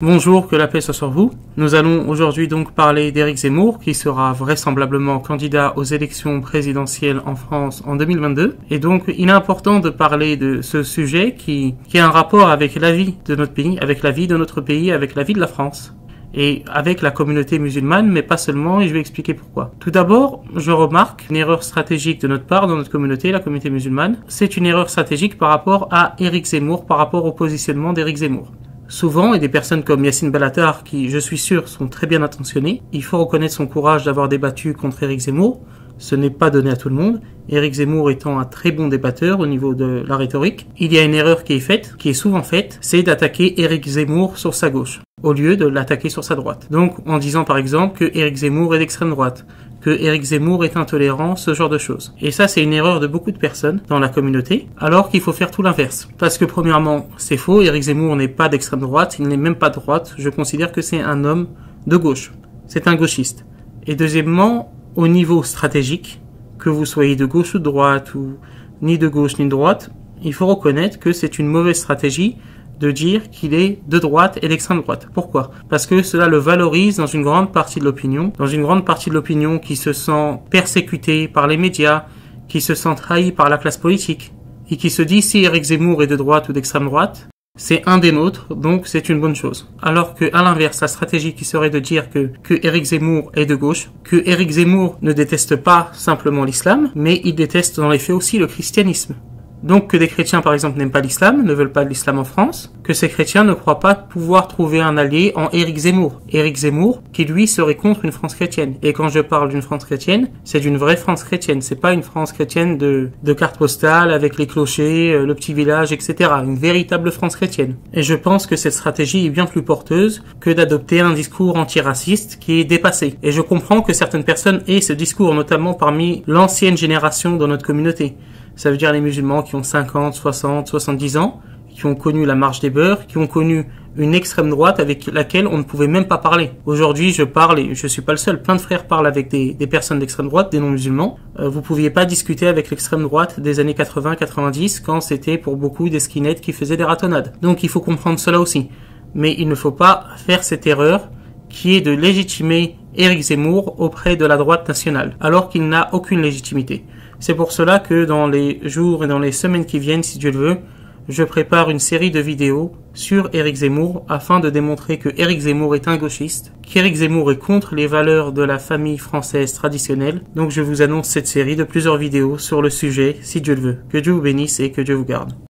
Bonjour, que la paix soit sur vous. Nous allons aujourd'hui donc parler d'Éric Zemmour, qui sera vraisemblablement candidat aux élections présidentielles en France en 2022. Et donc, il est important de parler de ce sujet qui a un rapport avec la vie de notre pays, avec la vie de notre pays, avec la vie de la France. Et avec la communauté musulmane, mais pas seulement, et je vais expliquer pourquoi. Tout d'abord, je remarque une erreur stratégique de notre part dans notre communauté, la communauté musulmane. C'est une erreur stratégique par rapport à Éric Zemmour, par rapport au positionnement d'Éric Zemmour. Souvent, et des personnes comme Yassine Bellatar, qui, je suis sûr, sont très bien intentionnées, il faut reconnaître son courage d'avoir débattu contre Éric Zemmour. Ce n'est pas donné à tout le monde. Éric Zemmour étant un très bon débatteur au niveau de la rhétorique, il y a une erreur qui est faite, qui est souvent faite, c'est d'attaquer Éric Zemmour sur sa gauche, au lieu de l'attaquer sur sa droite. Donc, en disant par exemple que Éric Zemmour est d'extrême droite, que Éric Zemmour est intolérant, ce genre de choses. Et ça, c'est une erreur de beaucoup de personnes dans la communauté, alors qu'il faut faire tout l'inverse. Parce que premièrement, c'est faux, Éric Zemmour n'est pas d'extrême droite, il n'est même pas de droite, je considère que c'est un homme de gauche. C'est un gauchiste. Et deuxièmement, au niveau stratégique, que vous soyez de gauche ou de droite, ou ni de gauche ni de droite, il faut reconnaître que c'est une mauvaise stratégie de dire qu'il est de droite et d'extrême droite. Pourquoi? Parce que cela le valorise dans une grande partie de l'opinion, qui se sent persécutée par les médias, qui se sent trahie par la classe politique, et qui se dit si Éric Zemmour est de droite ou d'extrême droite, c'est un des nôtres, donc c'est une bonne chose. Alors que, à l'inverse, la stratégie qui serait de dire que Éric Zemmour est de gauche, que Éric Zemmour ne déteste pas simplement l'islam, mais il déteste dans les faits aussi le christianisme. Donc que des chrétiens par exemple n'aiment pas l'islam, ne veulent pas de l'islam en France, que ces chrétiens ne croient pas pouvoir trouver un allié en Éric Zemmour. Éric Zemmour qui lui serait contre une France chrétienne. Et quand je parle d'une France chrétienne, c'est d'une vraie France chrétienne, c'est pas une France chrétienne de carte postale avec les clochers, le petit village, etc. Une véritable France chrétienne. Et je pense que cette stratégie est bien plus porteuse que d'adopter un discours antiraciste qui est dépassé. Et je comprends que certaines personnes aient ce discours, notamment parmi l'ancienne génération dans notre communauté. Ça veut dire les musulmans qui ont 50, 60, 70 ans, qui ont connu la marche des beurs, qui ont connu une extrême droite avec laquelle on ne pouvait même pas parler. Aujourd'hui, je parle, et je suis pas le seul, plein de frères parlent avec des personnes d'extrême droite, des non-musulmans. Vous pouviez pas discuter avec l'extrême droite des années 80-90 quand c'était pour beaucoup des skinheads qui faisaient des ratonnades. Donc il faut comprendre cela aussi. Mais il ne faut pas faire cette erreur qui est de légitimer Éric Zemmour auprès de la droite nationale, alors qu'il n'a aucune légitimité. C'est pour cela que dans les jours et dans les semaines qui viennent, si Dieu le veut, je prépare une série de vidéos sur Éric Zemmour afin de démontrer que Éric Zemmour est un gauchiste, qu'Éric Zemmour est contre les valeurs de la famille française traditionnelle. Donc je vous annonce cette série de plusieurs vidéos sur le sujet, si Dieu le veut. Que Dieu vous bénisse et que Dieu vous garde.